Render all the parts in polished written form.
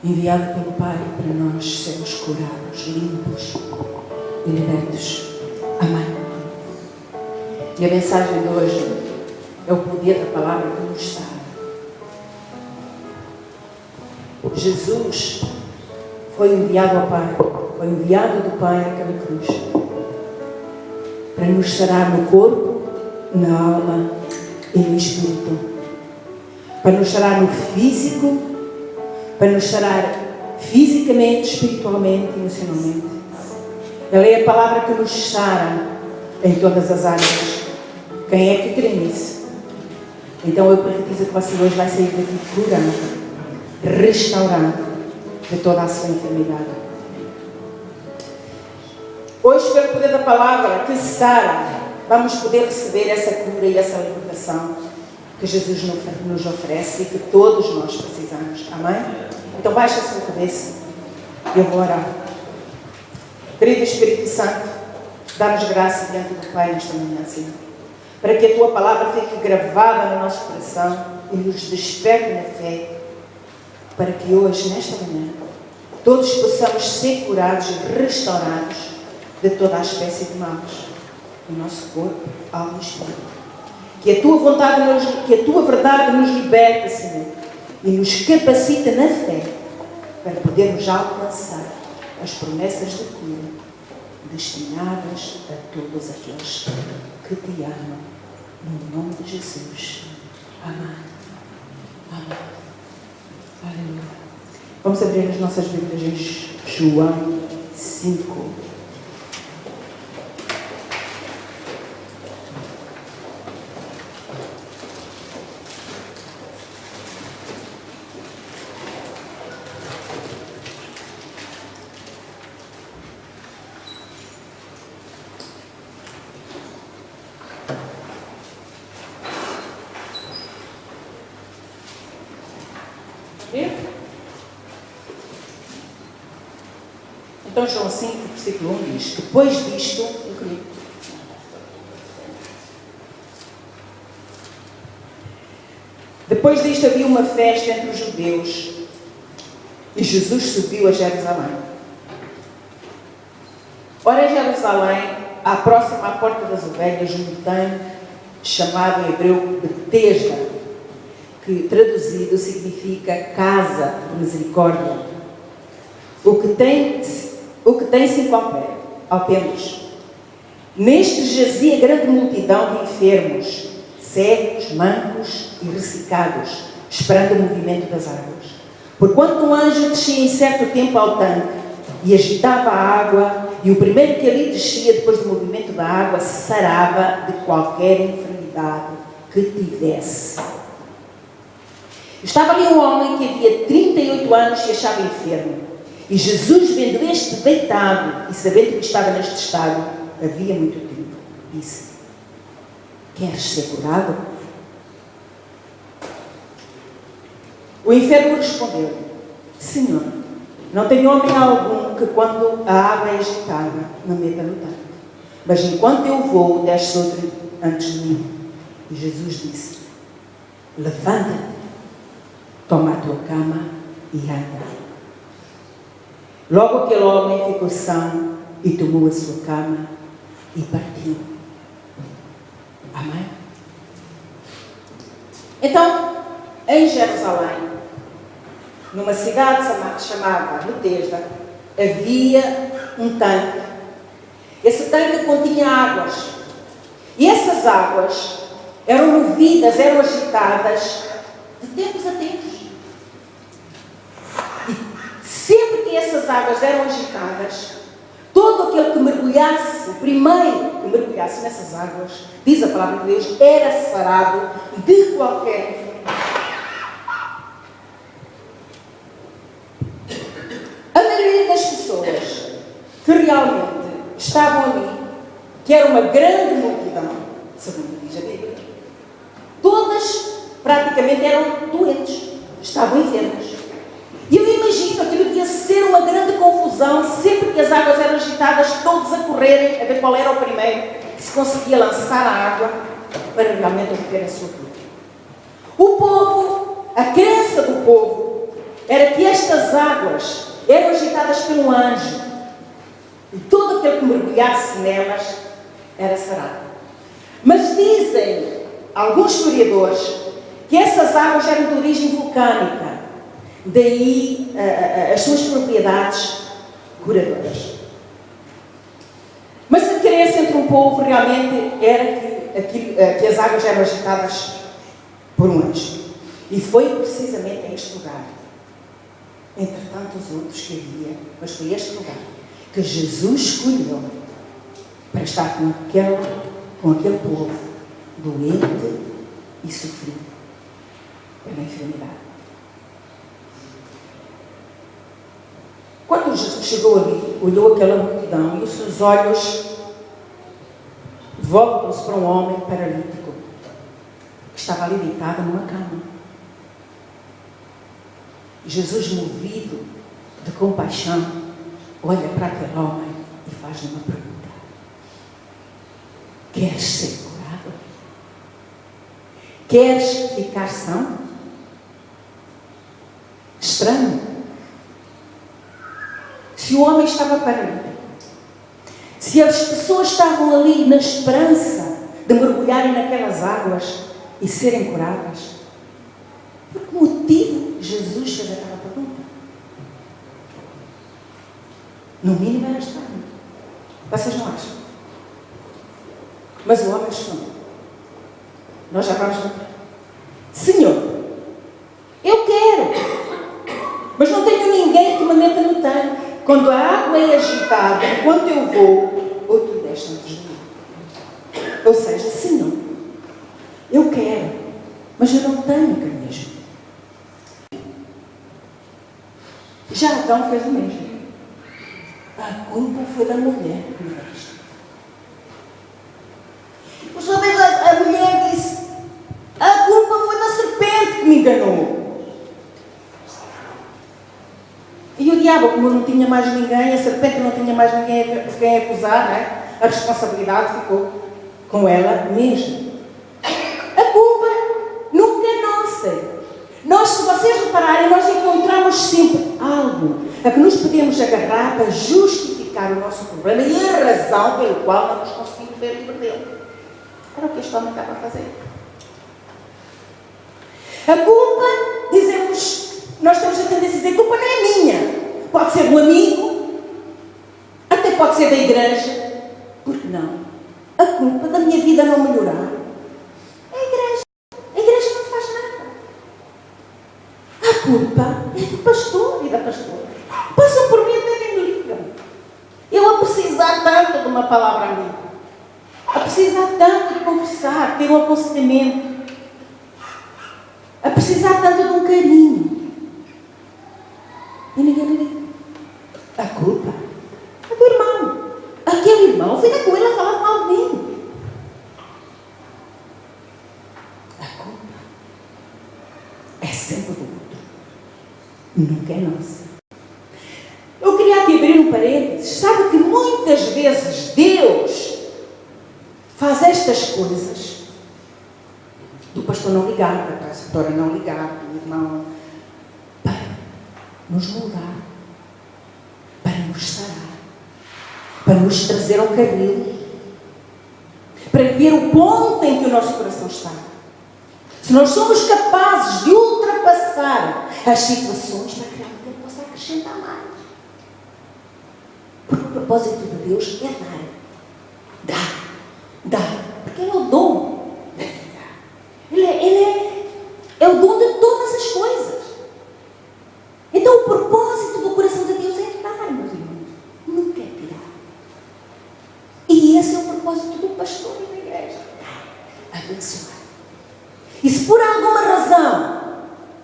enviado pelo Pai para nós sermos curados, limpos e libertos. Amém. E a mensagem de hoje é o poder da palavra que nos sara. Jesus foi enviado ao Pai, foi enviado do Pai àquela cruz para nos sarar no corpo, na alma e no espírito, para nos sarar no físico, para nos sarar fisicamente, espiritualmente e emocionalmente. Ela é a palavra que nos sara em todas as áreas. Quem é que crê nisso? Então eu profetizo que você hoje vai sair daqui curado, restaurado de toda a sua enfermidade. Hoje, pelo poder da palavra que sara, vamos poder receber essa cura e essa libertação que Jesus nos oferece e que todos nós precisamos. Amém? Então baixa a sua cabeça e eu vou orar. Querido Espírito Santo, dá-nos graça diante do Pai nesta manhã, Senhor, para que a Tua palavra fique gravada no nosso coração e nos desperte na fé, para que hoje, nesta manhã, todos possamos ser curados e restaurados de toda a espécie de males no nosso corpo, alma e espírito. Que a Tua vontade, que a Tua verdade nos liberte, Senhor, e nos capacite na fé para podermos alcançar as promessas de cura destinadas a todos aqueles que Te amam. No nome de Jesus. Amém. Amém. Aleluia. Vamos abrir as nossas Bíblias em João 5. Então João 5, versículo 1 diz: depois disto, havia uma festa entre os judeus e Jesus subiu a Jerusalém. Ora, em Jerusalém, à próxima à porta das ovelhas, um tanque chamado em hebreu Betesda, que traduzido significa casa de misericórdia, o que tem 5 alpendres. Neste jazia grande multidão de enfermos, cegos, mancos e ressecados, esperando o movimento das águas. Porquanto um anjo descia em certo tempo ao tanque e agitava a água, e o primeiro que ali descia depois do movimento da água sarava de qualquer enfermidade que tivesse. Estava ali um homem que havia 38 anos e se achava enfermo. E Jesus, vendo este deitado e sabendo que estava neste estado, havia muito tempo, disse: queres ser curado? O enfermo respondeu: Senhor, não tenho homem algum que quando a água é agitada me meta no tanque, mas enquanto eu vou, desce outro antes de mim. E Jesus disse: levanta-te, toma a tua cama e anda. Logo aquele homem ficou são e tomou a sua cama e partiu. Amém? Então, em Jerusalém, numa cidade chamada Betesda, havia um tanque. Esse tanque continha águas. E essas águas eram movidas, eram agitadas de tempos a tempos. Sempre que essas águas eram agitadas, todo aquele que mergulhasse, o primeiro que mergulhasse nessas águas, diz a palavra de Deus, era sarado de qualquer enfermidade. A maioria das pessoas que realmente estavam ali, que era uma grande multidão, segundo diz a Bíblia, todas praticamente eram doentes, estavam enfermas. E eu imagino aquilo devia ser uma grande confusão, sempre que as águas eram agitadas, todos a correrem a ver qual era o primeiro que se conseguia lançar a água para realmente obter a sua cura. O povo, a crença do povo, era que estas águas eram agitadas por um anjo, e todo aquele que mergulhasse nelas era sarado. Mas dizem alguns historiadores que essas águas eram de origem vulcânica, daí as suas propriedades curadoras. Mas a crença entre um povo realmente era que as águas eram agitadas por um anjo. E foi precisamente este lugar, entre tantos outros que havia, mas foi este lugar que Jesus escolheu para estar com aquele povo doente e sofrido pela enfermidade. Quando Jesus chegou ali, olhou aquela multidão e os seus olhos voltam-se para um homem paralítico que estava ali deitado numa cama. Jesus, movido de compaixão, olha para aquele homem e faz-lhe uma pergunta: queres ser curado? Queres ficar são? Estranho. Se o homem estava paralítico, se as pessoas estavam ali na esperança de mergulharem naquelas águas e serem curadas, por que motivo Jesus fez aquela pergunta? No mínimo era estranho. Vocês não acham? Mas o homem respondeu. Nós já vamos ver. Senhor, eu quero, mas não tenho ninguém que me meta no tanque. Quando a água é agitada, enquanto eu vou, outro desce antes de mim. Ou seja, Senhor, eu quero, mas eu não tenho quem me ajude. Já Adão fez o mesmo. A culpa foi da mulher que me fez. Por sua vez, a mulher disse: a culpa foi da serpente que me enganou. E o diabo, como não tinha mais ninguém, a serpente não tinha mais ninguém a quem acusar, não é? A responsabilidade ficou com ela mesma. A culpa nunca é nossa. Nós, se vocês repararem, nós encontramos sempre algo a que nos podemos agarrar para justificar o nosso problema e a razão pelo qual não nos conseguimos ver livre dele. Era o que este homem estava a fazer. A culpa, dizemos, nós temos a tendência a dizer: a culpa não é minha. Pode ser do amigo, até pode ser da igreja. Por que não? A culpa da minha vida não melhorar é a igreja. A igreja não faz nada. A culpa é do pastor e da pastora. Passam por mim até nem me ligam. Eu a precisar tanto de uma palavra amiga, a precisar tanto de conversar, ter um aconselhamento, a precisar tanto de um carinho, e ninguém me liga. A culpa é do irmão. Aquele irmão fica com ele a falar com alguém. A culpa é sempre do outro, nunca é nossa. Eu queria aqui abrir um parênteses. Sabe que muitas vezes Deus faz estas coisas do pastor não ligar, da pastora não ligar, do irmão, para nos moldar, para nos sarar, para nos trazer ao carril, para ver o ponto em que o nosso coração está. Se nós somos capazes de ultrapassar as situações para que Ele possa acrescentar mais. Porque o propósito de Deus é dar. Porque Ele é o dom da vida. Ele é o dom de todas as coisas. Então o propósito do coração de Deus é dar, meus irmãos. Nunca é tirar. E esse é o propósito do pastor e da igreja. Abençoar. E se por alguma razão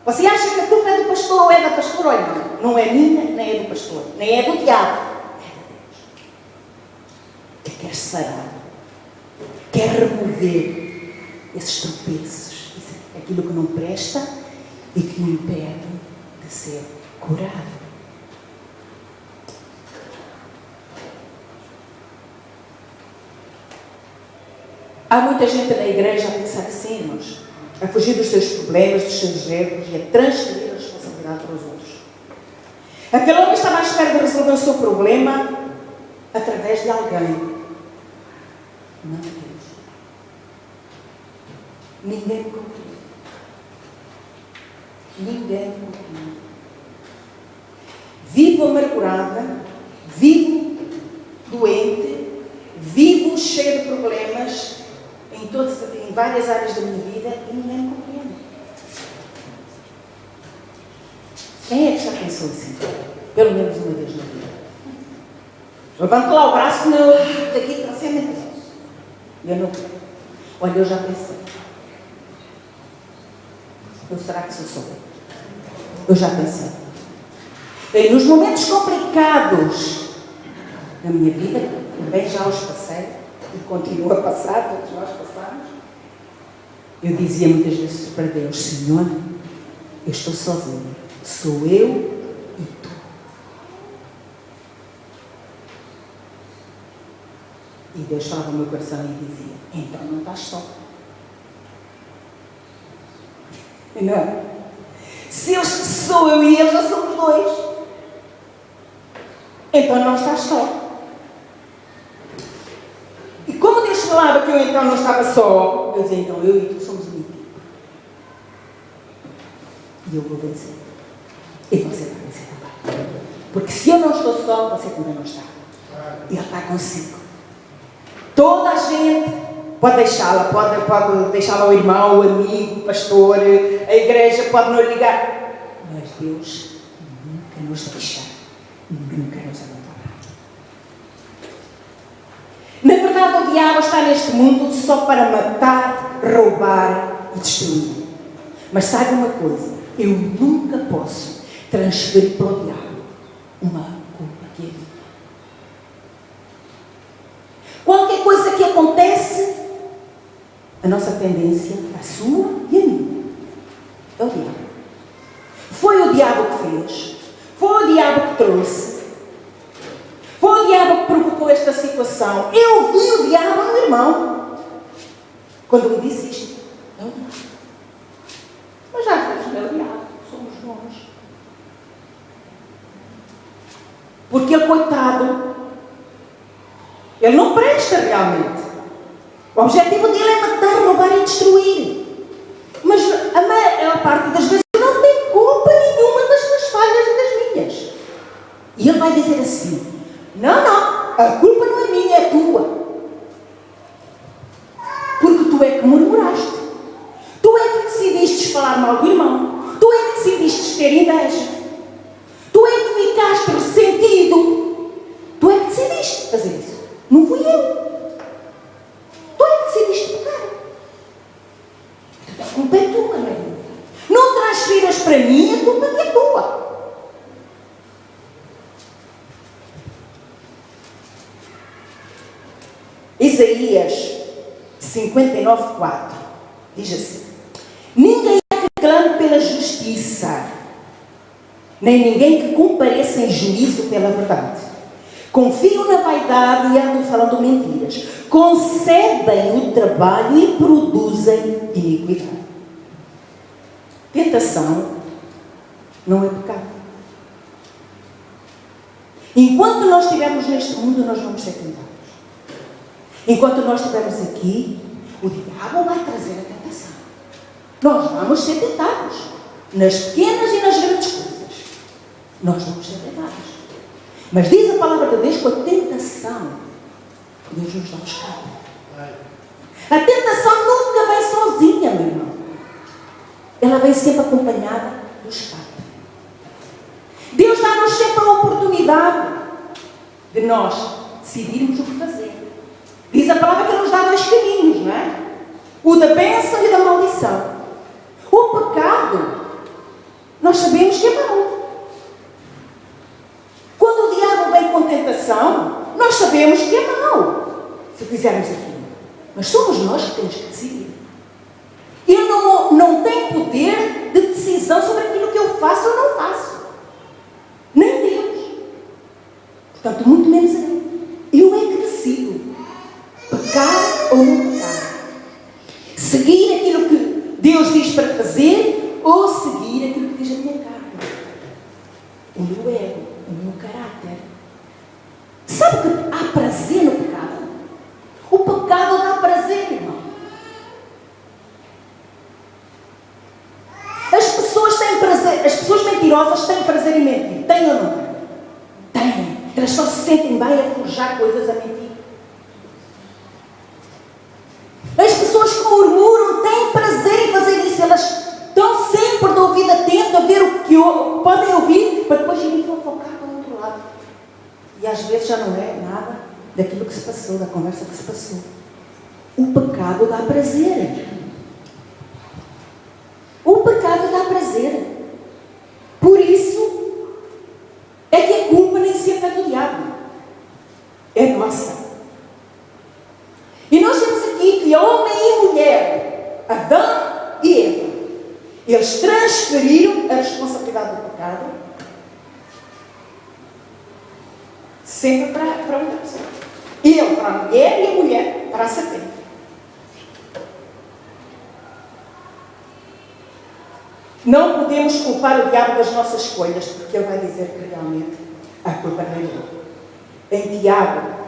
você acha que a culpa é do pastor ou é da pastora, olha, não é minha, nem é do pastor, nem é do diabo, é de Deus. Que quer sarar, quer remover esses tropeços, aquilo que não presta e que o impede de ser curado. Há muita gente na igreja a pensar assim, irmãos, a fugir dos seus problemas, dos seus erros e a transferir a responsabilidade para os outros. Aquele homem estava à espera de resolver o seu problema através de alguém. Não de Deus. Ninguém me compreende. Ninguém me compreende. Vivo amargurada, vivo doente, vivo cheio de problemas em várias áreas da minha vida e ninguém me compreende. Quem é que já pensou assim? Pelo menos uma vez na vida. Levante lá o braço daqui para cima. Eu não quero. Olha, eu já pensei. Será que sou eu? Eu já pensei. E nos momentos complicados da minha vida, também já os passei, e continuo a passar, todos nós passamos, eu dizia muitas vezes para Deus: Senhor, eu estou sozinho. Sou eu e tu. E Deus falava no meu coração e dizia: então não estás só. Não é? Se sou eu e ele, já somos dois. Então não estás só. E como Deus falava que eu então não estava só, eu dizia: então eu e tu somos unidos. E eu vou vencer. E você vai vencer também. Porque se eu não estou só, você também não está. Ele está consigo. Toda a gente pode deixá-la, pode deixá-la o irmão, o amigo, o pastor, a igreja pode não ligar. Mas Deus nunca nos deixa, nunca nos abandonar. Na verdade, o diabo está neste mundo só para matar, roubar e destruir. Mas saiba uma coisa: eu nunca posso transferir para o diabo uma culpa que é minha. Qualquer coisa que acontece, a nossa tendência, a sua e a minha, é o diabo. Foi o diabo que fez, foi o diabo que trouxe, foi o diabo que provocou esta situação. Eu vi o diabo no irmão quando me disse isto. É o diabo. Mas já vezes não é o diabo, somos nós. Porque ele, coitado, ele não presta realmente. O objetivo dele é matar, roubar e destruir. Mas a maior parte das vezes não tem culpa nenhuma das suas falhas e das minhas. E ele vai dizer assim: não, a culpa não é minha, é tua. Porque tu é que murmuraste. Tu é que decidiste falar mal do irmão. Tu é que decidiste ter inveja. Tu é que ficaste ressentido. Tu é que decidiste fazer isso. Não fui eu. Tu é que decidiste pecar. A culpa é tua, não é minha. Não transfiras para mim a culpa que é tua. Isaías 59:4 diz assim: ninguém que clame pela justiça, nem ninguém que compareça em juízo pela verdade. Confiam na vaidade e andam falando mentiras. Concedem o trabalho e produzem iniquidade. Tentação não é pecado. Enquanto nós estivermos neste mundo, nós vamos ser tentados. Enquanto nós estivermos aqui, o diabo vai trazer a tentação. Nós vamos ser tentados. Nas pequenas e nas grandes coisas. Nós vamos ser tentados. Mas diz a palavra de Deus que a tentação, Deus nos dá um escape. A tentação nunca vem sozinha, meu irmão. Ela vem sempre acompanhada do escape. Deus dá-nos sempre a oportunidade de nós decidirmos o que fazer. Diz a palavra que Ele nos dá dois caminhos, não é? O da bênção e da maldição. O pecado, nós sabemos que é mau. Quando o diabo vem com tentação, nós sabemos que é mau, se fizermos aquilo. Mas somos nós que temos que decidir. Ele não tem poder de decisão sobre aquilo que eu faço ou não faço. Nem Deus. Portanto, muito menos ele. Eu é que decido pecar ou não pecar. Seguir aquilo que Deus diz para fazer ou seguir aquilo que diz a minha carne. o meu ego, o meu caráter. Sabe que há prazer no pecado? O pecado dá prazer, irmão. As pessoas têm prazer, as pessoas mentirosas têm prazer em mentir. Têm ou não têm? Têm. Elas só se sentem bem a forjar coisas a mentir. As pessoas que murmuram têm prazer em fazer isso. Elas estão sempre de ouvido atento a ver o que podem ouvir para depois irem fofocar para o outro lado. E às vezes já não é nada daquilo que se passou, da conversa que se passou. O pecado dá prazer. O pecado dá prazer. Por isso é que a culpa nem sempre é do diabo. É nossa. E nós temos aqui que homem e mulher, Adão e Eva, eles transferiram a responsabilidade do pecado sempre para outra pessoa. Ele para a mulher e a mulher para a serpente. Não podemos culpar o diabo das nossas escolhas, porque ele vai dizer que realmente a culpa não é dele. Em Tiago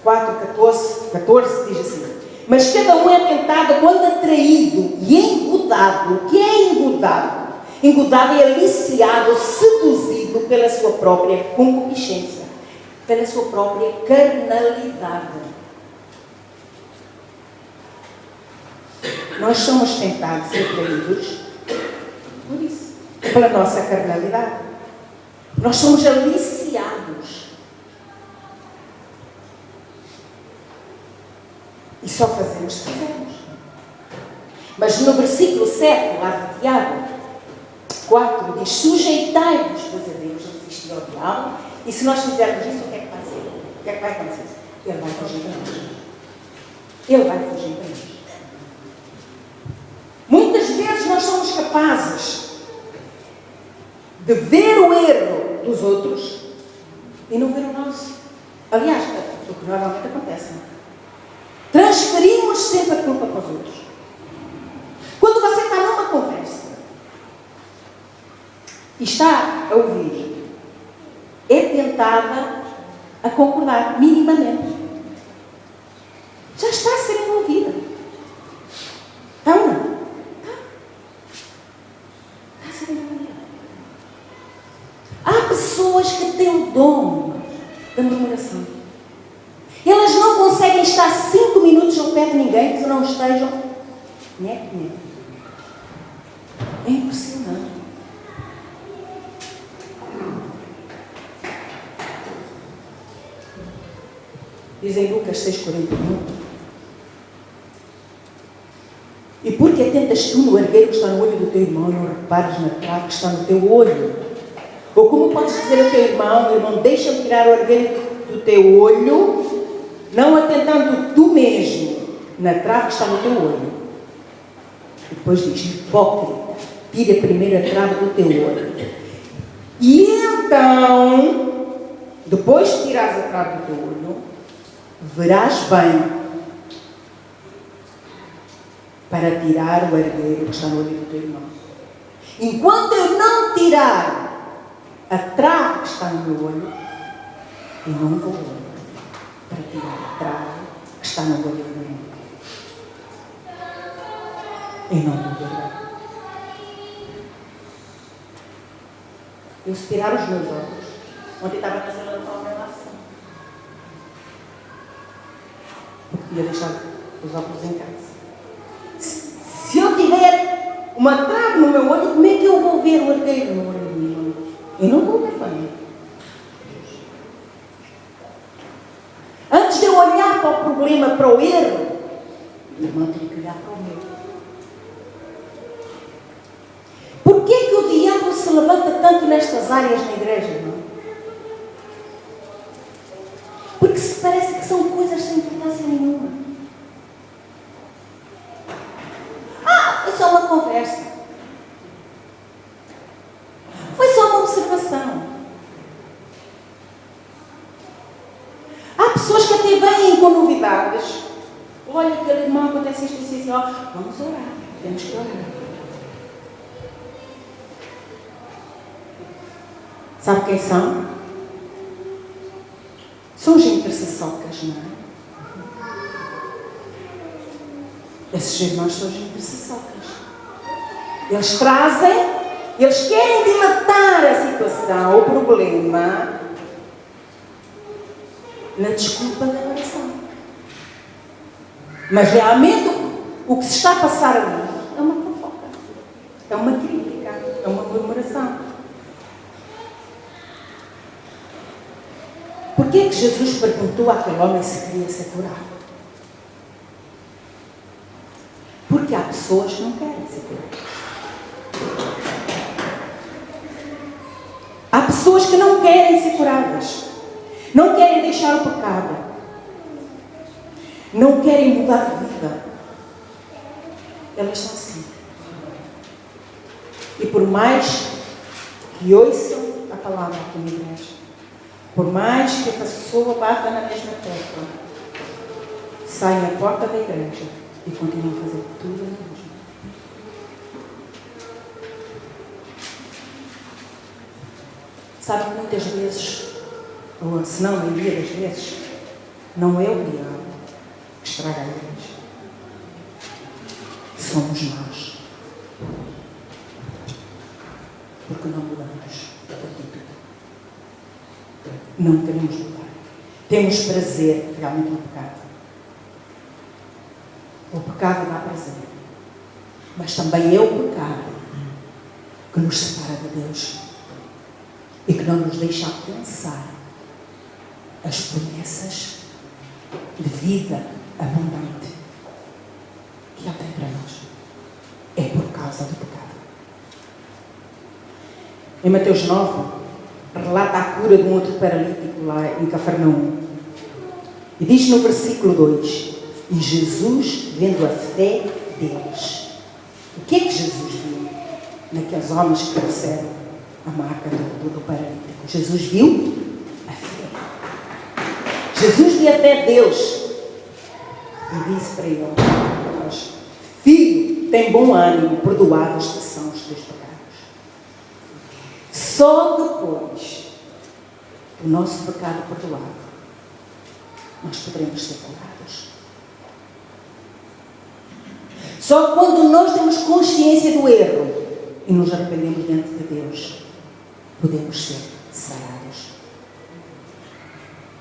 4,14 diz assim: mas cada um é tentado quando atraído e engodado. O que é engodado? Engodado é aliciado, seduzido pela sua própria concupiscência, pela sua própria carnalidade. Nós somos tentados e atraídos por isso, pela nossa carnalidade. Nós somos aliciados. E só fazemos se quisermos. Mas no versículo 7, lá de Tiago 4, diz: sujeitai-vos, pois a Deus, resistir ao diabo. E se nós fizermos isso, o que é que vai ser? O que é que vai acontecer? Ele vai fugir de nós. Ele vai fugir de nós. Muitas vezes nós somos capazes de ver o erro dos outros e não ver o nosso. Aliás, o que normalmente acontece, não é? Transferimos sempre a culpa para os outros. Quando você está numa conversa e está a ouvir, é tentada a concordar minimamente. Já está a ser envolvida. Está ou não? Há pessoas que têm o dom da murmuração. Elas não conseguem estar 5 minutos ao pé de ninguém que não estejam. É impressionante. Diz em Lucas 6,41: e porque atentas tu no argueiro que está no olho do teu irmão e não repares na trave que está no teu olho? Ou como podes dizer ao teu irmão, deixa-me tirar o argueiro do teu olho, não atentando tu mesmo na trave que está no teu olho? E depois diz: hipócrita, tira primeiro a trave do teu olho. E então, depois de tirares a trave do teu olho, verás bem para tirar o argueiro que está no olho do teu irmão. Enquanto eu não tirar a trave que está no meu olho, eu não vou para tirar a trave que está no olho do meu irmão. Eu não vou ver. Eu se tirar os meus olhos, ontem estava na sala de conversação, porque ia deixar os óculos em casa. Se eu tiver uma trave no meu olho, como é que eu vou ver o argueiro no olho do meu irmão? Eu não vou ver bem. Antes de eu olhar para o problema, para o erro, o irmão tem que olhar para o meu. Porquê que o diabo se levanta tanto nestas áreas na igreja, irmão? Porque se parece que são coisas sem importância nenhuma. Foi só uma conversa. Foi só uma observação. Há pessoas que até vêm com novidades. Olha, aquele irmão acontece isto e assim, ó, vamos orar. Temos que orar. Sabe quem são? São os intercessocas, não é? Esses irmãos são os intercessocas. Eles trazem, eles querem dilatar a situação, o problema, na desculpa da oração. Mas realmente o que se está a passar ali é uma fofoca, é uma crítica, é uma murmuração. Porquê que Jesus perguntou àquele homem se queria ser curado? Porque há pessoas que não querem ser curadas. Há pessoas que não querem ser curadas. Não querem deixar o pecado. Não querem mudar de vida. Elas são assim. E por mais que ouçam a palavra aqui na igreja, por mais que a pessoa bata na mesma tecla, saem à porta da igreja e continuam a fazer tudo a mesma. Sabe que muitas vezes, ou se não a maioria das vezes, não é o diabo que estraga a igreja. Somos nós. Porque não mudamos de atitude. Não queremos mudar. Temos prazer realmente no pecado. O pecado dá prazer. Mas também é o pecado que nos separa de Deus e que não nos deixa alcançar as promessas de vida abundante que Ele tem para nós. É por causa do pecado. Em Mateus 9, relata a cura de um outro paralítico lá em Cafarnaum. E diz no versículo 2: e Jesus, vendo a fé deles. O que é que Jesus viu naqueles homens que trouxeram a marca do paralítico? Jesus viu a fé. Jesus viu a fé deles e disse para eles: filho, tem bom ânimo, perdoados que são os teus pecados. Só depois do nosso pecado perdoado nós poderemos ser curados. Só quando nós temos consciência do erro e nos arrependemos diante de Deus, podemos ser sarados.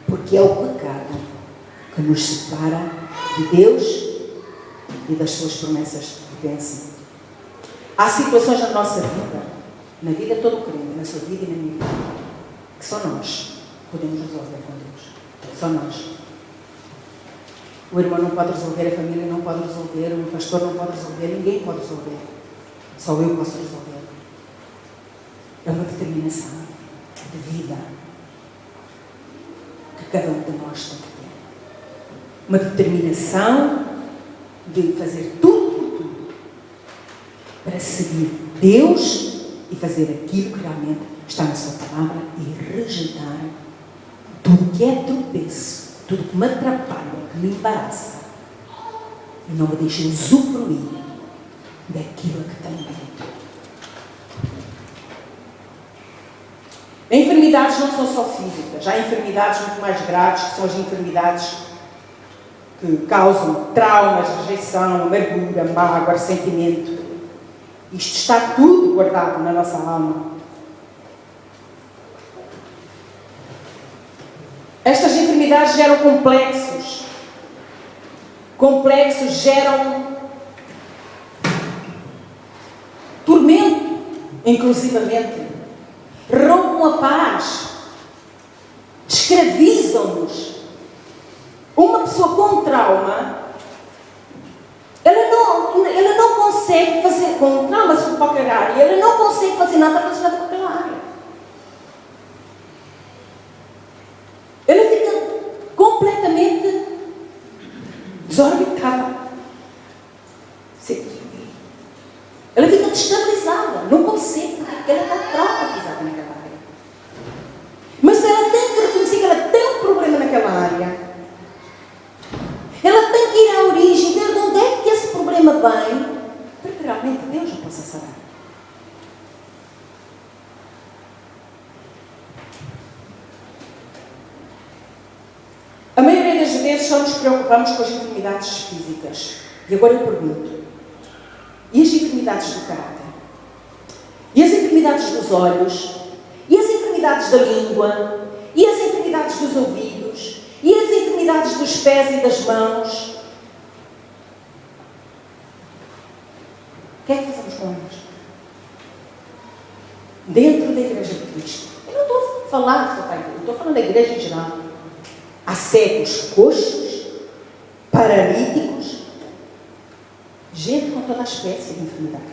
Porque é o pecado que nos separa de Deus e das suas promessas de bênção. Há situações na nossa vida, na vida de todo o crente, na sua vida e na minha vida, que só nós podemos resolver com Deus. Só nós. O irmão não pode resolver, a família não pode resolver, o pastor não pode resolver, ninguém pode resolver. Só eu posso resolver. É uma determinação de vida que cada um de nós tem que ter. Uma determinação de fazer tudo por tudo para seguir Deus e fazer aquilo que realmente está na sua palavra e rejeitar tudo que é tropeço, tudo que me atrapalha, que me embaraça e não me deixa usufruir daquilo que tenho dentro. Enfermidades não são só físicas, há enfermidades muito mais graves, que são as enfermidades que causam traumas, rejeição, amargura, mágoa, ressentimento. Isto está tudo guardado na nossa alma. Estas enfermidades geram complexos. Complexos geram tormento, inclusivamente. Roubam a paz. Escravizam-nos. Uma pessoa com trauma, ela não consegue fazer, com trauma sobre qualquer área, ela não consegue fazer nada relacionado com aquela área. Ela fica completamente desorbitada. Ela fica destabilizada, não consegue, porque ela está traumatizada naquela área. Mas ela tem que reconhecer que ela tem um problema naquela área. Ela tem que ir à origem, ver de onde é que esse problema vem, para que realmente Deus a possa sarar. vezes só nos preocupamos com as enfermidades físicas. E agora eu pergunto, e as enfermidades do caráter? E as enfermidades dos olhos? E as enfermidades da língua? E as enfermidades dos ouvidos? E as enfermidades dos pés e das mãos? O que é que fazemos com elas? Dentro da Igreja de Cristo. Eu não estou a falar só para a igreja, estou falando da igreja em geral. Há cegos, coxos, paralíticos, gente com toda a espécie de enfermidade.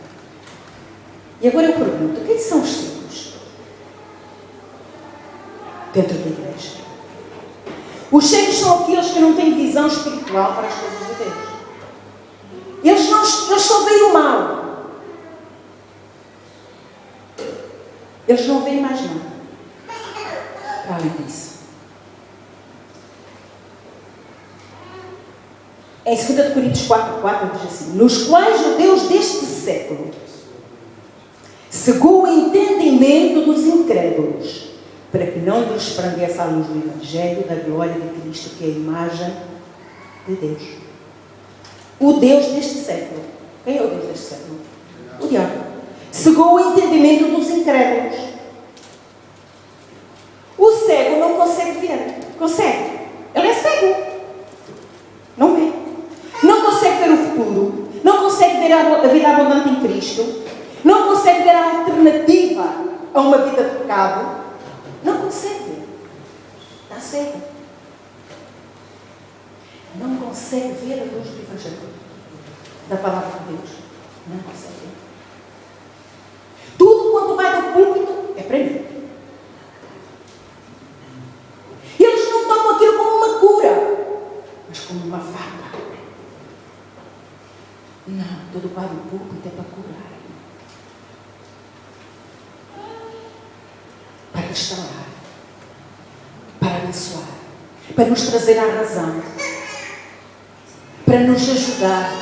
E agora eu pergunto, quem são os cegos dentro da igreja? Os cegos são aqueles que não têm visão espiritual para as coisas de Deus. Eles só veem o mal. Eles não veem mais nada. Para além disso. Em 2 Coríntios 4:4 diz assim: nos quais o Deus deste século cegou o entendimento dos incrédulos, para que não lhes resplandeça a luz do Evangelho da glória de Cristo, que é a imagem de Deus. O Deus deste século. Quem é o Deus deste século? O diabo. Cegou o entendimento dos incrédulos. O cego não consegue ver. Consegue. Ele é cego. Não vê. Não consegue ver o futuro. Não consegue ver a vida abundante em Cristo. Não consegue ver a alternativa a uma vida de pecado. Não consegue ver. Está cego. Não consegue ver a luz do Evangelho, da palavra de Deus. Não consegue ver. Tudo quando vai do púlpito é para mim. Eles não tomam aquilo como uma cura, mas como uma faca. Não, todo vai do púlpito é para curar. Para restaurar. Para abençoar. Para nos trazer à razão. Para nos ajudar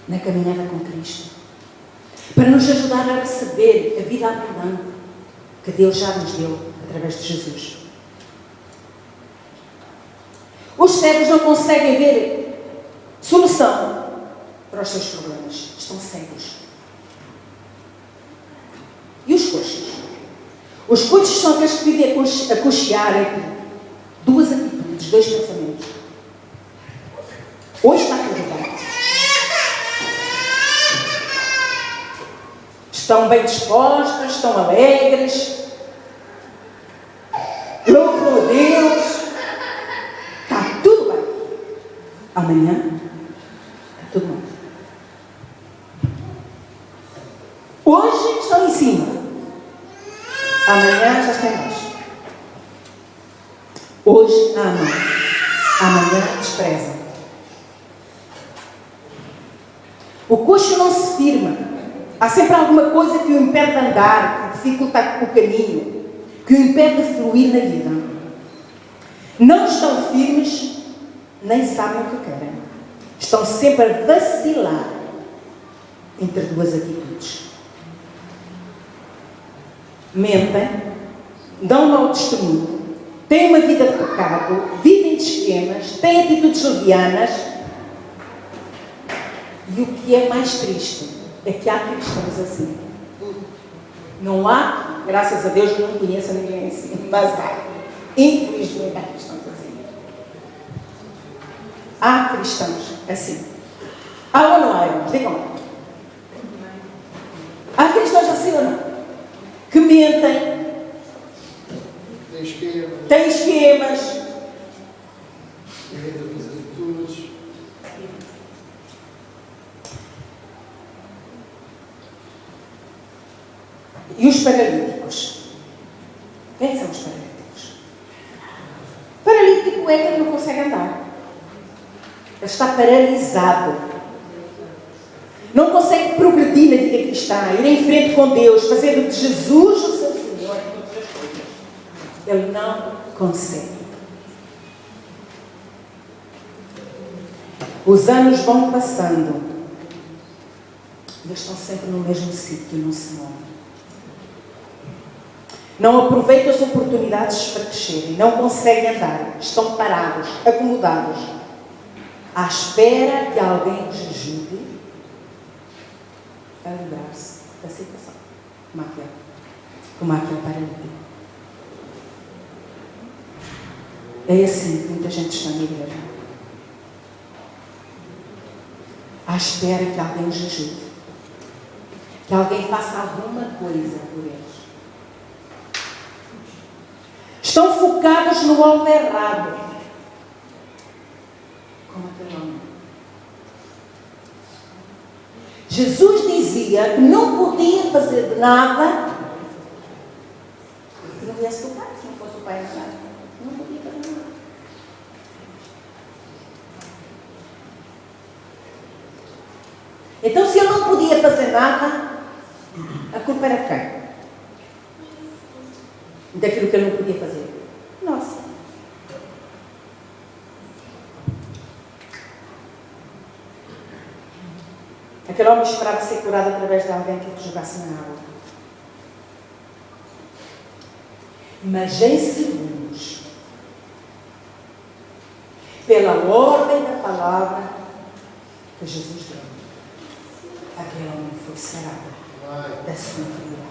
na caminhada com Cristo. Para nos ajudar a receber a vida abundante que Deus já nos deu através de Jesus. Os cegos não conseguem ver solução para os seus problemas. Estão cegos. E os coxos? Os coxos são aqueles que vivem a coxear entre duas atitudes, dois pensamentos. Hoje está tudo bem. Estão bem dispostas, estão alegres. Louvam a Deus. Está tudo bem. Amanhã está tudo mal. Hoje estão em cima. Amanhã já estão embaixo. Hoje amam. Amanhã desprezam. O coxo não se firma. Há sempre alguma coisa que o impede de andar, que dificulta o caminho, que o impede de fluir na vida. Não estão firmes, nem sabem o que querem. Estão sempre a vacilar entre duas atitudes. Mentem, dão mau testemunho, têm uma vida de pecado, vivem de esquemas, têm atitudes levianas. E o que é mais triste é que há cristãos assim. Não há, graças a Deus, eu não conheço ninguém assim, mas há. Infelizmente há cristãos assim. Há cristãos assim. Há ou não há, irmãos? Digam lá. Há cristãos assim ou não? Que mentem. Têm esquemas. E os paralíticos? Quem são os paralíticos? Paralítico é quem não consegue andar. Ele está paralisado. Não consegue progredir na vida cristã, ir em frente com Deus, fazendo de Jesus o seu Senhor em todas as coisas. Ele não consegue. Os anos vão passando. Eles estão sempre no mesmo sítio, não se movem. Não aproveitam as oportunidades para crescerem, não conseguem andar, estão parados, acomodados, à espera que alguém os ajude a livrar-se da situação. Como aquele paralítico. É assim que muita gente está na igreja. À espera que alguém os ajude. Que alguém faça alguma coisa por eles. Estão focados no alvo errado. Como aquele homem. Jesus dizia que não podia fazer nada se não viesse do Pai, se não fosse o Pai ajudar. Não podia fazer nada. Então, se ele não podia fazer nada, a culpa era de quem? Daquilo que ele não podia fazer. Nossa. Aquele homem esperava ser curado através de alguém que o jogasse na água. Mas em segundos, pela ordem da palavra que Jesus deu, aquele homem foi sarado da sua enfermidade.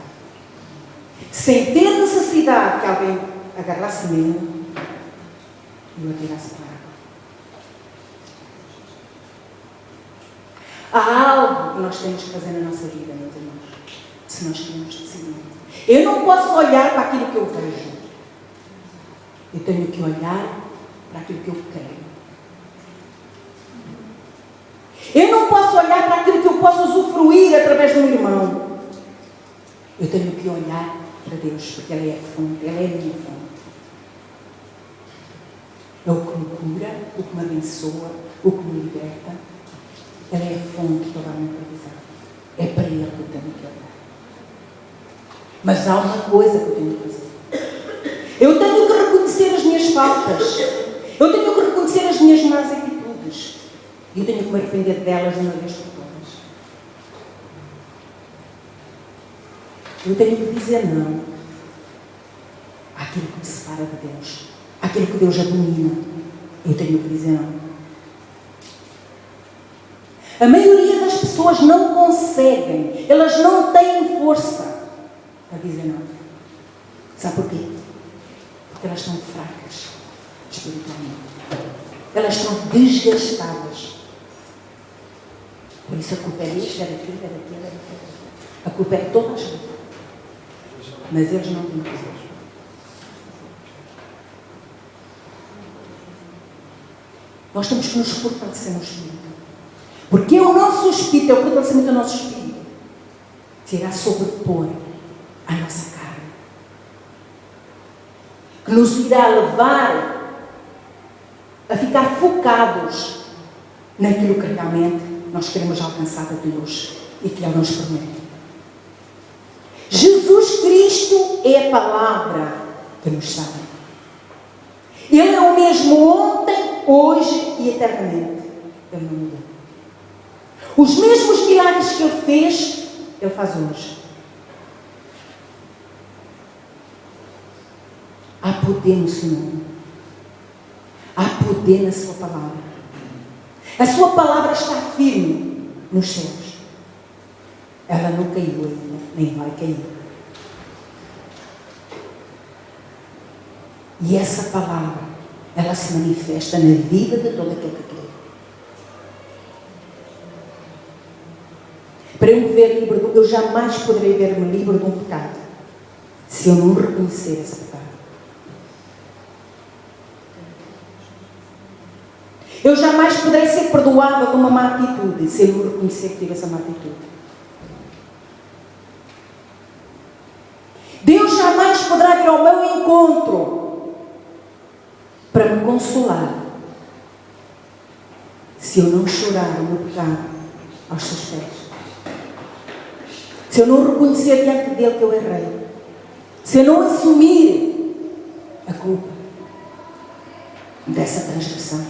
Sem ter necessidade que alguém agarrasse nele e o atirasse para a água. Há algo que nós temos que fazer na nossa vida, meus irmãos, se nós queremos decidir. Eu não posso olhar para aquilo que eu vejo. Eu tenho que olhar para aquilo que eu quero. Eu não posso olhar para aquilo que eu posso usufruir através do meu irmão. Eu tenho que olhar para Deus, porque Ele é a fonte, Ele é a minha fonte. É o que me cura, o que me abençoa, o que me liberta. Ele é a fonte de toda a minha provisão. É para Ele que eu tenho que olhar. Mas há uma coisa que eu tenho que fazer. Eu tenho que reconhecer as minhas faltas. Eu tenho que reconhecer as minhas más atitudes. E eu tenho que me arrepender delas de uma vez por todas. Eu tenho que dizer não àquilo que me separa de Deus. Àquilo que Deus abomina. Eu tenho que dizer não. A maioria das pessoas não conseguem. Elas não têm força para dizer não. Sabe porquê? Porque elas estão fracas espiritualmente. Elas estão desgastadas. Por isso a culpa é disto, é daquilo, é daquilo, é daquilo. A culpa é de toda a gente. Mas eles não têm poder. Nós temos que nos fortalecer no espírito. Porque o nosso espírito, é o fortalecimento do nosso espírito, que irá sobrepor a nossa carne. Que nos irá levar a ficar focados naquilo que realmente nós queremos alcançar de Deus e que Ele nos promete. Jesus Cristo é a palavra que nos salva. Ele é o mesmo ontem, hoje e eternamente. Ele não mudou. Os mesmos milagres que Ele fez, Ele faz hoje. Há poder no seu nome. Há poder na sua palavra. A sua palavra está firme nos céus. Ela não caiu ainda, nem vai cair. E essa palavra, ela se manifesta na vida de todo aquele que crê. Para eu me ver livre, eu jamais poderei ver-me livre de um pecado se eu não reconhecer esse pecado. Eu jamais poderei ser perdoada de uma má atitude se eu não reconhecer que tive essa má atitude. Deus jamais poderá vir ao meu encontro para me consolar se eu não chorar o meu pecado aos seus pés. Se eu não reconhecer diante dele que eu errei. Se eu não assumir a culpa dessa transgressão.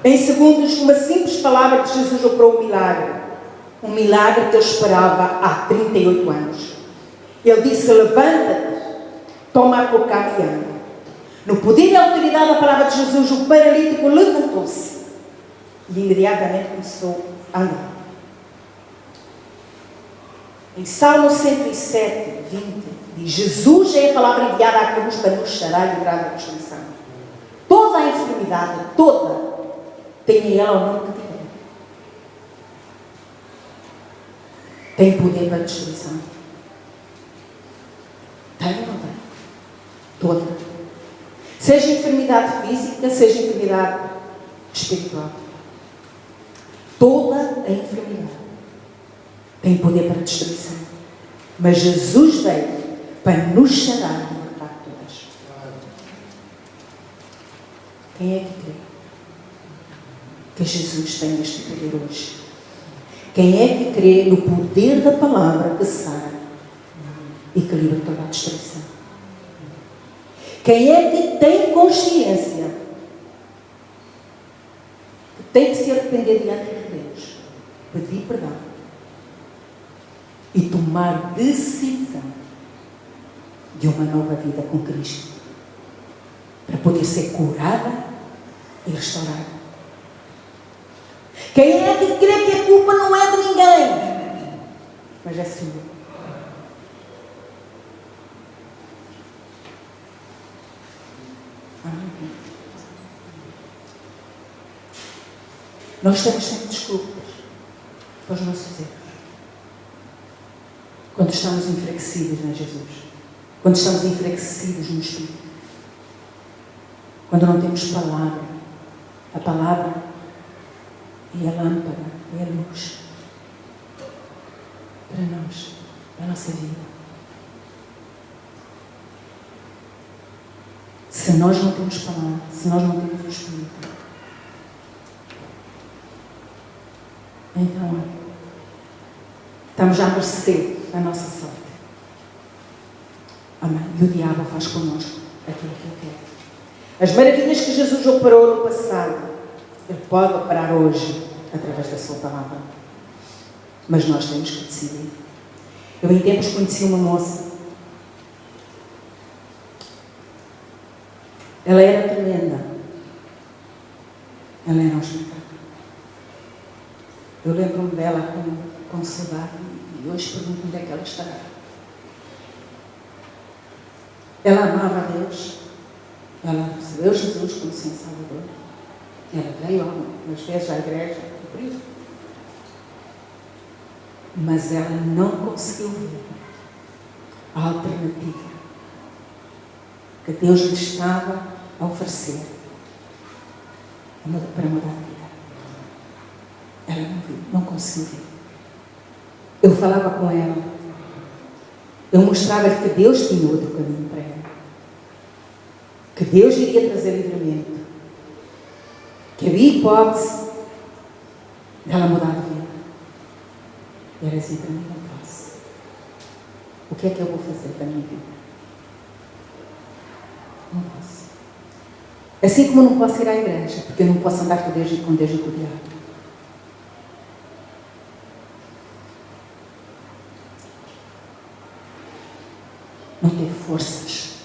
Em segundos, uma simples palavra de Jesus operou um milagre. um milagre que ele esperava há 38 anos. Ele disse: levanta-te, toma a tua cama e anda. No poder e autoridade da palavra de Jesus, o paralítico levantou-se e imediatamente começou a andar. Em Salmo 107, 20, diz: Jesus é a palavra enviada à cruz para nos sarar e livrar da destruição. Toda a enfermidade, toda, tem em ela o nome que tiver. Tem poder para a destruição. Tem ou não tem? Toda. Seja enfermidade física, seja enfermidade espiritual. Toda a enfermidade tem poder para a destruição. Mas Jesus veio para nos sarar e libertar de todas. Quem é que crê que Jesus tem este poder hoje? Quem é que crê no poder da palavra que sara e que liberta toda a destruição? Quem é que tem consciência que tem que se arrepender diante de Deus, pedir perdão e tomar decisão de uma nova vida com Cristo, para poder ser curada e restaurada? Quem é que crê que a culpa não é de ninguém, mas é sua? Amém. Nós temos sempre desculpas para os nossos erros. Quando estamos enfraquecidos em Jesus, quando estamos enfraquecidos no Espírito, quando não temos palavra, a palavra é a lâmpada, é a luz para nós, para a nossa vida. Se nós não temos palavra, se nós não temos o Espírito, então estamos à mercê da nossa sorte. Amém? E o diabo faz connosco aquilo que ele quer. As maravilhas que Jesus operou no passado, ele pode operar hoje através da sua palavra. Mas nós temos que decidir. Eu em tempos conheci uma moça. Ela era tremenda. Ela era um espetáculo. Eu lembro-me dela com saudade e hoje pergunto onde é que ela estará. Ela amava a Deus. Ela recebeu Jesus como Senhor Salvador. Ela veio algumas vezes à igreja, mas ela não conseguiu ver a alternativa que Deus lhe estava a oferecer para mudar a vida. Ela não viu, não conseguiu ver. Eu falava com ela, eu mostrava-lhe que Deus tinha outro caminho para ela, que Deus iria trazer livramento, que havia hipótese dela mudar de vida. E era assim: para mim não posso. O que é que eu vou fazer da minha vida? Não posso. Assim como eu não posso ir à igreja, porque eu não posso andar com Deus e com o diabo. Não teve forças.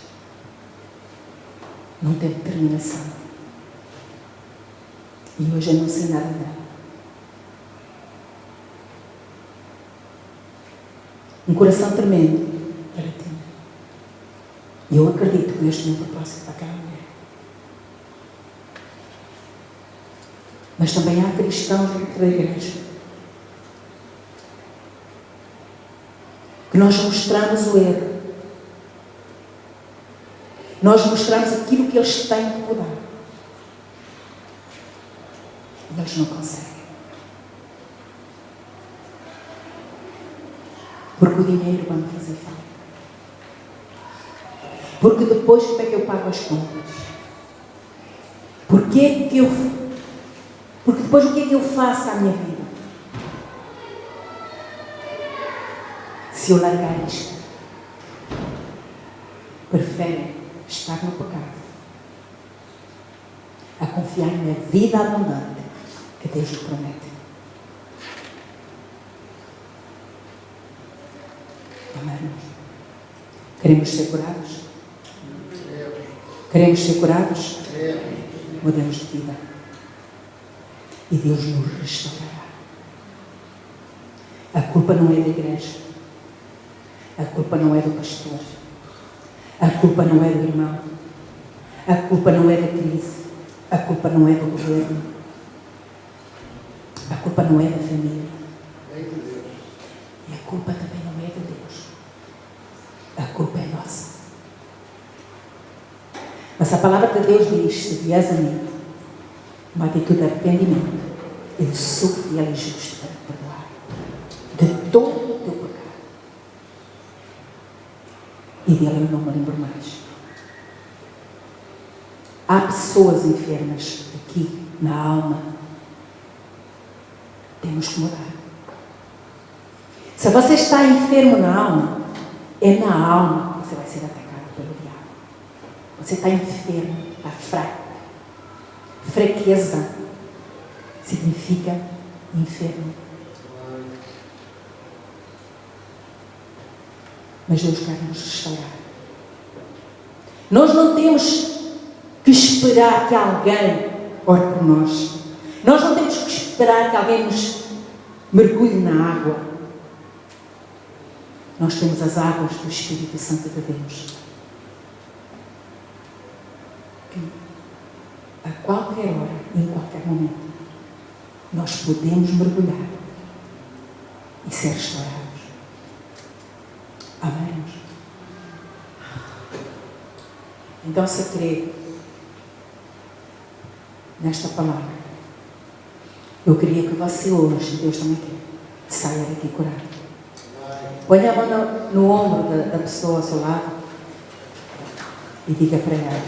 Não teve determinação. E hoje eu não sei nada dela. Um coração tremendo ela tinha. E eu acredito que Deus tinha um propósito para aquela mulher. Mas também há cristãos dentro da igreja que nós mostramos o erro. Nós mostramos aquilo que eles têm que mudar. E eles não conseguem. Porque o dinheiro vai me fazer falta. Porque depois como é que eu pago as contas? Porque depois o que é que eu faço à minha vida? Se eu largar isto, preferem estar no pecado a confiar na vida abundante que Deus lhe promete. Amém, irmãos? Queremos ser curados? Queremos ser curados? Mudemos de vida. E Deus nos restaurará. A culpa não é da igreja. A culpa não é do pastor. A culpa não é do irmão. A culpa não é da crise. A culpa não é do governo. A culpa não é da família. E a culpa também não é de Deus. A culpa é nossa. Mas a palavra de Deus diz: se vieres a mim, uma atitude de arrependimento, eu sou fiel e justo para te perdoar de todo o teu pecado. E dele eu não me lembro mais. Há pessoas enfermas aqui, na alma. Temos que mudar. Se você está enfermo na alma, é na alma que você vai ser atacado pelo diabo. Você está enfermo, está fraco. Fraqueza significa enfermo. Mas Deus quer nos restaurar. Nós não temos que esperar que alguém ore por nós. Nós não temos que esperar que alguém nos mergulhe na água. Nós temos as águas do Espírito Santo de Deus. Que a qualquer hora, em qualquer momento, nós podemos mergulhar e ser restaurados. Amém? Então, se crê nesta palavra, eu queria que você hoje, Deus também quer, saia daqui curado. Ponha a mão no ombro da pessoa ao seu lado e diga para ela: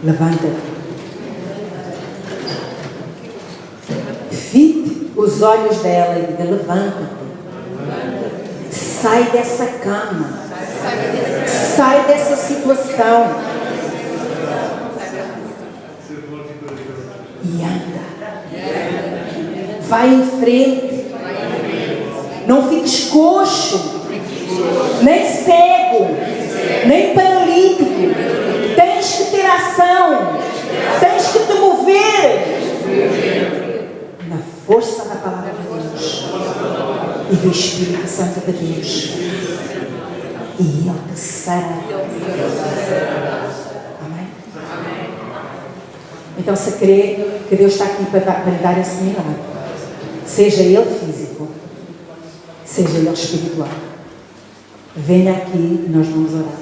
levanta-te. Fite os olhos dela e diga: levanta-te. Sai dessa cama. Sai dessa situação. E anda. Vai em frente. Não fiques coxo, nem cego, nem paralítico. Tens que ter ação. Tens que te mover na força da palavra de Deus e do Espírito Santo de Deus. E Ele te sarará. Amém? Então, se crê que Deus está aqui para lhe dar esse milagre, seja ele físico, seja ele espiritual, venha aqui e nós vamos orar.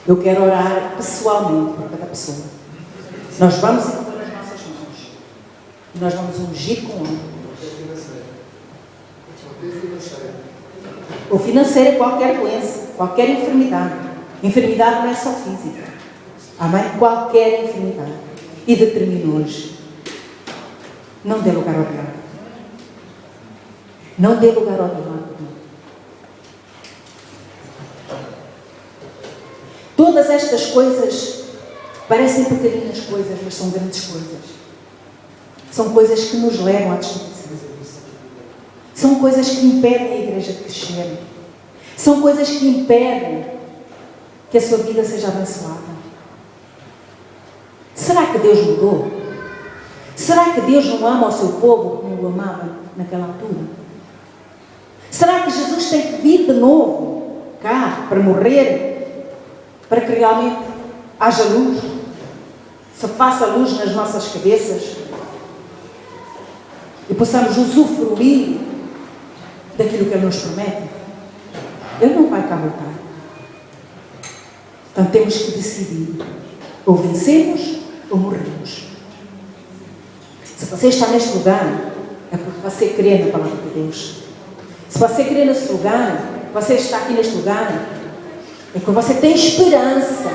Eu quero orar pessoalmente por cada pessoa. Nós vamos impor as nossas mãos e nós vamos ungir com óleo. O financeiro é qualquer doença, qualquer enfermidade. Enfermidade não é só física. Amém? Qualquer enfermidade. E determino hoje: não dê lugar ao diabo. Não dê lugar ao diabo. Todas estas coisas parecem pequeninas coisas, mas são grandes coisas. São coisas que nos levam à destruição. São coisas que impedem a igreja de crescer. São coisas que impedem que a sua vida seja abençoada. Será que Deus mudou? Será que Deus não ama o seu povo como o amava naquela altura? Será que Jesus tem que vir de novo cá para morrer, para que realmente haja luz? Se faça luz nas nossas cabeças e possamos usufruir daquilo que Ele nos promete? Ele não vai cá voltar. Então temos que decidir: ou vencemos ou morremos. Se você está neste lugar, é porque você crê na palavra de Deus. Se você crê nesse lugar, você está aqui neste lugar, é porque você tem esperança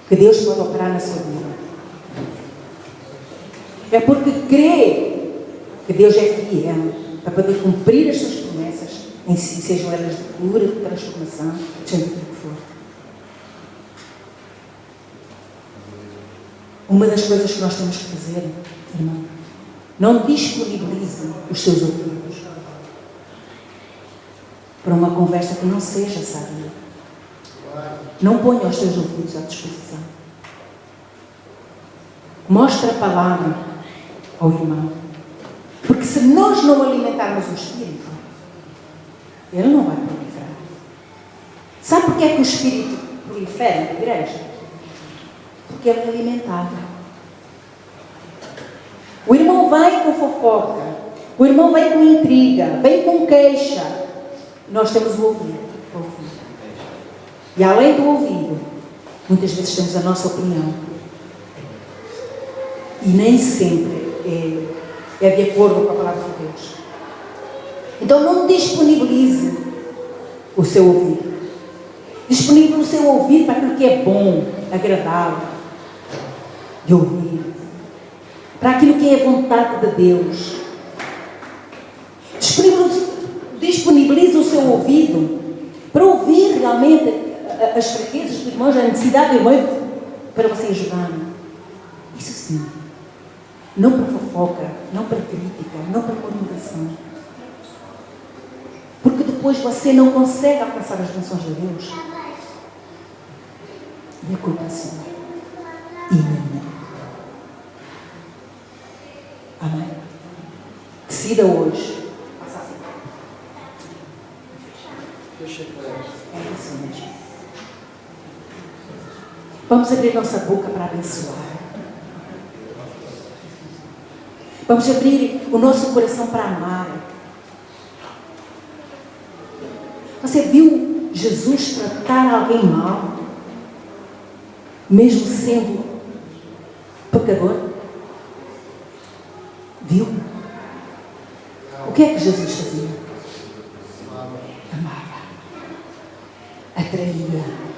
que Deus pode operar na sua vida. É porque crê que Deus é fiel para poder cumprir as suas promessas em si, sejam elas de cura, de transformação, seja o que for. Uma das coisas que nós temos que fazer, irmão, não disponibilize os seus ouvidos. para uma conversa que não seja sadia. Não ponha os teus ouvidos à disposição. Mostra a palavra ao irmão. Porque se nós não alimentarmos o Espírito, ele não vai proliferar. Sabe porquê é que o Espírito prolifera na igreja? Porque ele é alimentado. O irmão vai com fofoca, o irmão vem com intriga, vem com queixa. Nós temos o ouvido para ouvir. E além do ouvido, muitas vezes temos a nossa opinião. E nem sempre é de acordo com a palavra de Deus. Então não disponibilize o seu ouvido. Disponibilize o seu ouvido para aquilo que é bom, agradável de ouvir. Para aquilo que é a vontade de Deus. Disponibilize o seu ouvido para ouvir realmente as fraquezas do irmão, a necessidade do irmão, para você ajudar. Isso sim. Não para fofoca, não para crítica, não para murmuração. Porque depois você não consegue alcançar as bênçãos de Deus. E a culpa é sua. E minha. Amém? Decida hoje. É isso mesmo. Vamos abrir nossa boca para abençoar. Vamos abrir o nosso coração para amar. Você viu Jesus tratar alguém mal, mesmo sendo pecador? Viu? O que é que Jesus fazia? Amava. Atraía.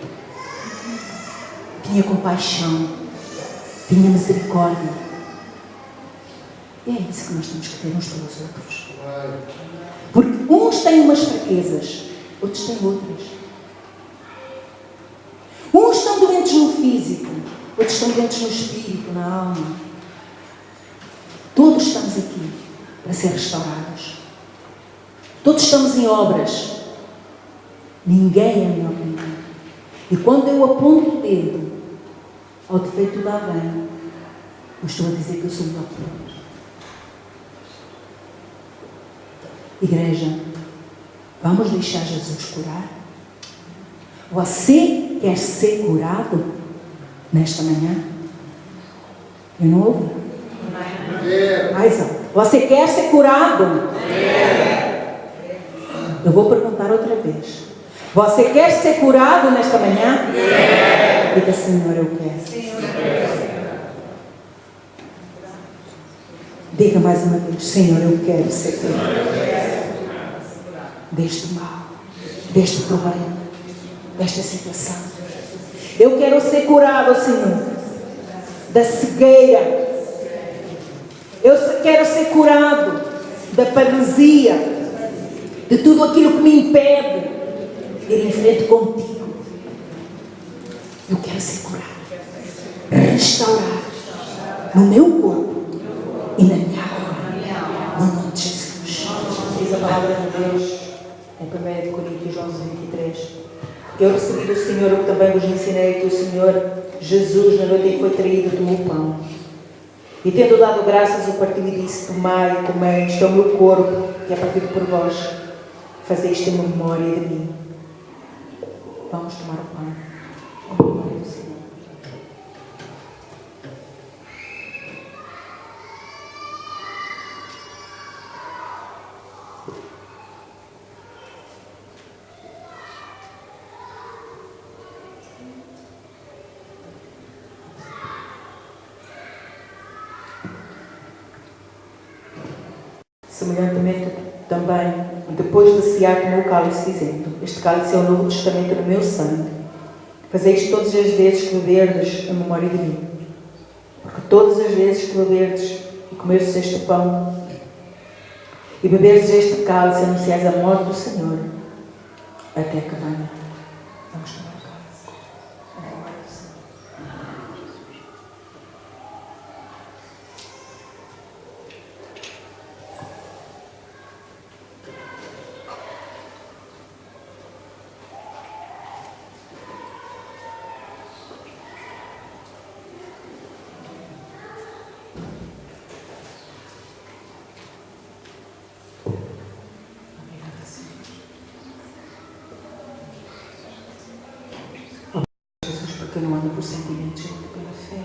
Tinha compaixão. Tinha misericórdia. E é isso que nós temos que ter uns pelos outros. Porque uns têm umas fraquezas, outros têm outras. Uns estão doentes no físico, outros estão doentes no espírito, na alma. Todos estamos aqui para ser restaurados. Todos estamos em obras. Ninguém é melhor que ninguém. E quando eu aponto o dedo ao defeito de alguém, eu estou a dizer que eu sou melhor que ele. Igreja, vamos deixar Jesus curar? Você quer ser curado nesta manhã? Eu não ouvi. Mais alto. Você quer ser curado? Eu vou perguntar outra vez. Você quer ser curado nesta manhã? Diga, Senhor, eu quero. Diga mais uma vez, Senhor, eu quero ser curado. Deste mal, deste problema, desta situação. Eu quero ser curado, Senhor, da cegueira. Eu quero ser curado da paralisia, de tudo aquilo que me impede de ir em frente contigo. Eu quero ser curado, restaurado no meu corpo e na minha alma, no nome de Jesus. Diz a palavra de Deus em 1 Coríntios 11:23. Eu recebi do Senhor o que também vos ensinei, que o Senhor Jesus, na noite em que foi traído, tomou o pão. E tendo dado graças, o partiu e disse: tomai e comei, isto é o meu corpo, que é partido por vós. Fazei isto em memória de mim. Vamos tomar o pão. Em memória do Senhor. Semelhantemente, também, depois de cear, tomou o cálice, dizendo: este cálice é o Novo Testamento no meu sangue. Fazei isto todas as vezes que beberdes em memória de mim. Porque todas as vezes que beberdes e comerdes este pão e beberdes este cálice, anunciais a morte do Senhor até que venha. Vamos tomar o cálice. A memória do Senhor. por sentimentos, eu luto pela fé.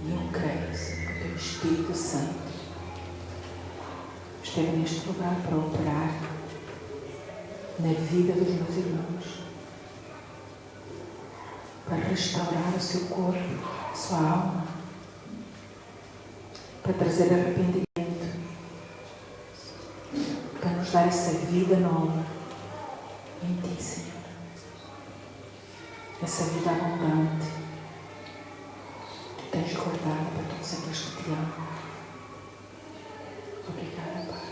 E eu creio, Senhor, que o Teu Espírito Santo esteve neste lugar para operar na vida dos meus irmãos, para restaurar o seu corpo, a sua alma, para trazer arrependimento, para nos dar essa vida nova em Ti, Senhor. Essa vida abundante que Tu tens guardada para todos aqueles que Te amam. Obrigada, Pai.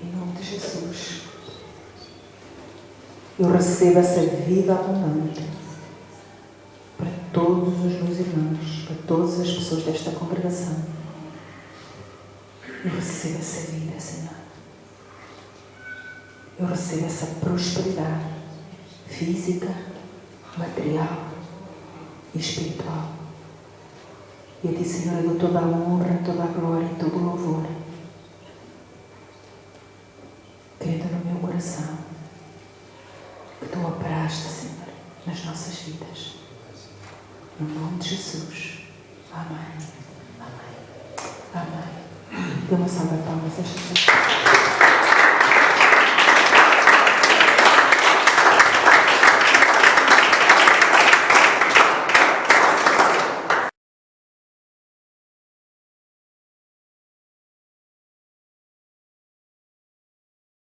Em nome de Jesus, eu recebo essa vida abundante para todos os meus irmãos, para todas as pessoas desta congregação. Eu recebo essa vida, Senhor. Eu recebo essa prosperidade física, material e espiritual. E a Ti, Senhor, eu dou toda a honra, toda a glória e todo o louvor. Crendo no meu coração que Tu operaste, Senhor, nas nossas vidas. No nome de Jesus. Amém. Amém. Amém. Dê uma salva de palmas a Jesus.